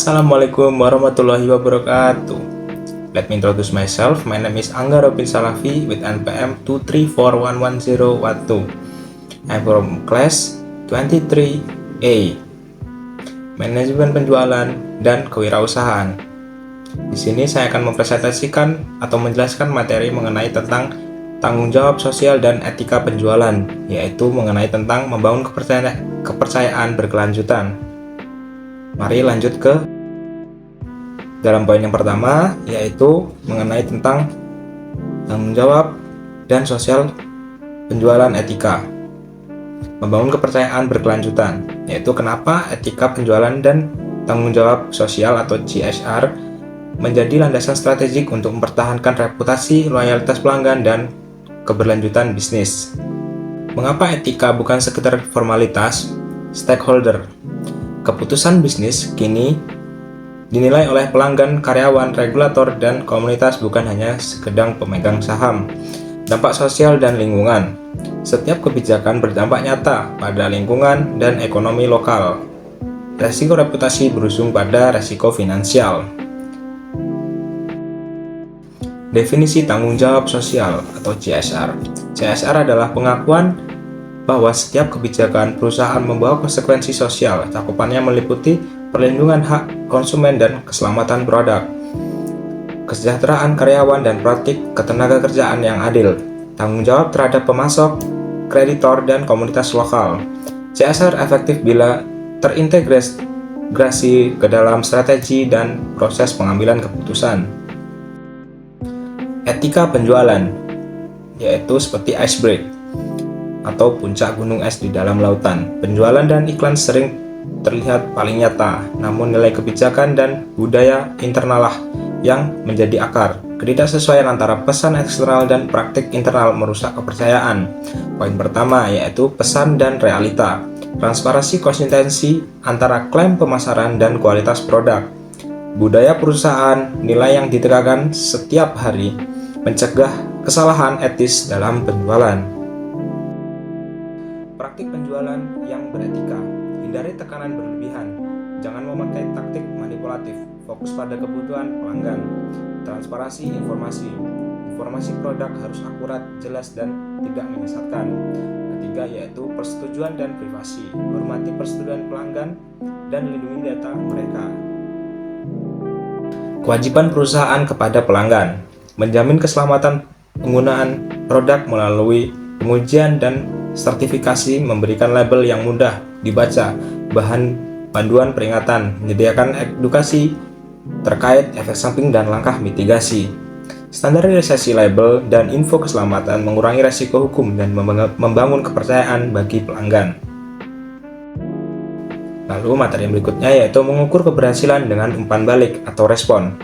Assalamualaikum warahmatullahi wabarakatuh. Let me introduce myself. My name is Angga Robin Salafi with NPM 234110112. I'm from class 23A, Manajemen Penjualan dan Kewirausahaan. Di sini saya akan mempresentasikan atau menjelaskan materi mengenai tentang tanggung jawab sosial dan etika penjualan, yaitu mengenai tentang membangun kepercayaan berkelanjutan. Mari lanjut ke dalam poin yang pertama, yaitu mengenai tentang tanggung jawab dan sosial penjualan etika. Membangun kepercayaan berkelanjutan, yaitu kenapa etika penjualan dan tanggung jawab sosial atau CSR menjadi landasan strategik untuk mempertahankan reputasi, loyalitas pelanggan, dan keberlanjutan bisnis. Mengapa etika bukan sekedar formalitas? Stakeholder. Keputusan bisnis kini dinilai oleh pelanggan, karyawan, regulator, dan komunitas, bukan hanya sekedar pemegang saham. Dampak sosial dan lingkungan. Setiap kebijakan berdampak nyata pada lingkungan dan ekonomi lokal. Resiko reputasi berujung pada resiko finansial. Definisi tanggung jawab sosial atau CSR. CSR adalah pengakuan bahwa setiap kebijakan perusahaan membawa konsekuensi sosial. Cakupannya meliputi perlindungan hak konsumen dan keselamatan produk, kesejahteraan karyawan, dan praktik ketenagakerjaan yang adil, tanggung jawab terhadap pemasok, kreditor, dan komunitas lokal. CSR efektif bila terintegrasi ke dalam strategi dan proses pengambilan keputusan. Etika penjualan, yaitu seperti iceberg atau puncak gunung es di dalam lautan. Penjualan dan iklan sering terlihat paling nyata, namun nilai kebijakan dan budaya internal lah yang menjadi akar. Ketidaksesuaian antara pesan eksternal dan praktik internal merusak kepercayaan. Poin pertama yaitu pesan dan realita. Transparansi konsistensi antara klaim pemasaran dan kualitas produk. Budaya perusahaan, nilai yang ditegakkan setiap hari, mencegah kesalahan etis dalam penjualan. Praktik penjualan yang beretika. Hindari tekanan berlebihan. Jangan memakai taktik manipulatif. Fokus pada kebutuhan pelanggan. Transparansi informasi. Informasi produk harus akurat, jelas, dan tidak menyesatkan. Ketiga yaitu persetujuan dan privasi. Hormati persetujuan pelanggan dan lindungi data mereka. Kewajiban perusahaan kepada pelanggan. Menjamin keselamatan penggunaan produk melalui pengujian dan sertifikasi, memberikan label yang mudah dibaca, bahan panduan peringatan, menyediakan edukasi terkait efek samping dan langkah mitigasi. Standarisasi label dan info keselamatan mengurangi resiko hukum dan membangun kepercayaan bagi pelanggan. Lalu materi berikutnya yaitu mengukur keberhasilan dengan umpan balik atau respon.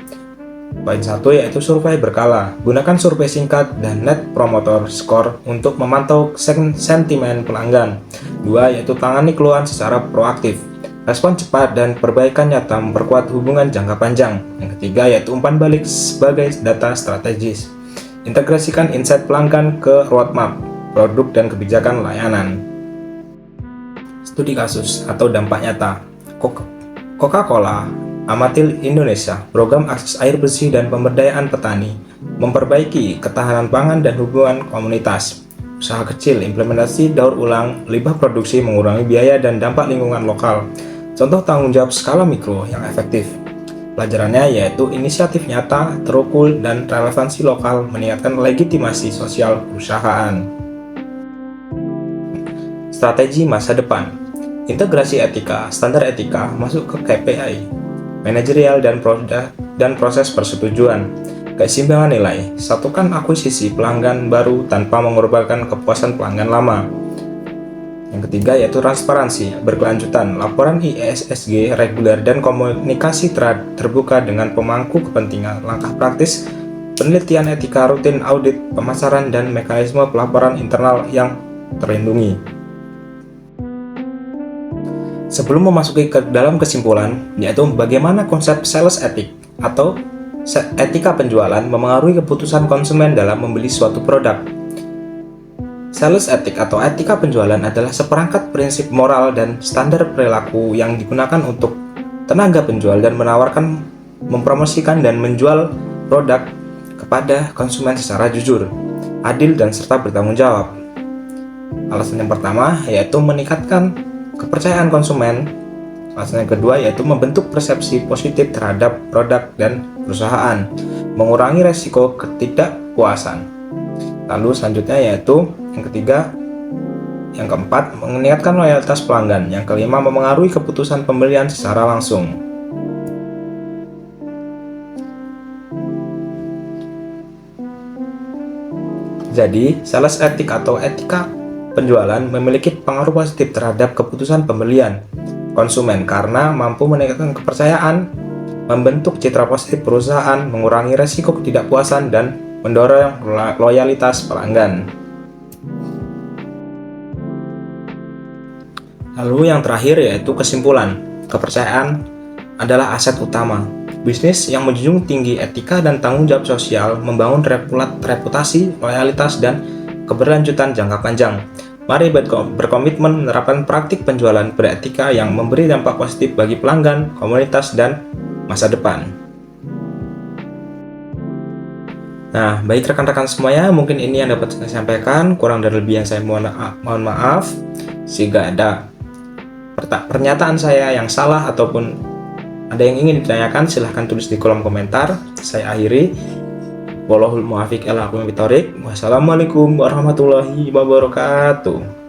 Poin 1 yaitu survei berkala. Gunakan survei singkat dan Net Promoter Score untuk memantau sentimen pelanggan. 2 yaitu tangani keluhan secara proaktif. Respon cepat dan perbaikan nyata memperkuat hubungan jangka panjang. Yang ketiga yaitu umpan balik sebagai data strategis. Integrasikan insight pelanggan ke roadmap, produk, dan kebijakan layanan. Studi kasus atau dampak nyata. Coca-Cola Amatil Indonesia, program akses air bersih dan pemberdayaan petani, memperbaiki ketahanan pangan dan hubungan komunitas. Usaha kecil, implementasi daur ulang, limbah produksi, mengurangi biaya dan dampak lingkungan lokal. Contoh tanggung jawab skala mikro yang efektif. Pelajarannya yaitu inisiatif nyata, terukur, dan relevansi lokal meningkatkan legitimasi sosial perusahaan. Strategi masa depan. Integrasi etika, standar etika masuk ke KPI. Manajerial dan proses persetujuan. Keseimbangan nilai. Satukan akuisisi pelanggan baru tanpa mengorbankan kepuasan pelanggan lama. Yang ketiga yaitu transparansi berkelanjutan. Laporan ISSG reguler dan komunikasi terbuka dengan pemangku kepentingan. Langkah praktis, penelitian etika rutin, audit pemasaran, dan mekanisme pelaporan internal yang terlindungi. Sebelum memasuki ke dalam kesimpulan, yaitu bagaimana konsep sales ethic atau etika penjualan memengaruhi keputusan konsumen dalam membeli suatu produk. Sales ethic atau etika penjualan adalah seperangkat prinsip moral dan standar perilaku yang digunakan untuk tenaga penjual dan mempromosikan dan menjual produk kepada konsumen secara jujur, adil, dan serta bertanggung jawab. Alasan yang pertama yaitu meningkatkan kepercayaan konsumen. Alasan yang kedua yaitu membentuk persepsi positif terhadap produk dan perusahaan, mengurangi resiko ketidakpuasan. Lalu selanjutnya yaitu yang keempat, meningkatkan loyalitas pelanggan. Yang kelima, memengaruhi keputusan pembelian secara langsung. Jadi, sales etik atau etika penjualan memiliki pengaruh positif terhadap keputusan pembelian konsumen karena mampu meningkatkan kepercayaan, membentuk citra positif perusahaan, mengurangi resiko ketidakpuasan, dan mendorong loyalitas pelanggan. Lalu yang terakhir yaitu kesimpulan. Kepercayaan adalah aset utama. Bisnis yang menjunjung tinggi etika dan tanggung jawab sosial membangun reputasi, loyalitas, dan keberlanjutan jangka panjang. Mari berkomitmen menerapkan praktik penjualan beretika yang memberi dampak positif bagi pelanggan, komunitas, dan masa depan. Nah, baik rekan-rekan semuanya, mungkin ini yang dapat saya sampaikan. Kurang dan lebih yang saya mohon maaf. Jika ada pernyataan saya yang salah ataupun ada yang ingin ditanyakan, silahkan tulis di kolom komentar. Saya akhiri. Wallahul muwaffiq ila aqwamit thoriq. Wassalamualaikum warahmatullahi wabarakatuh.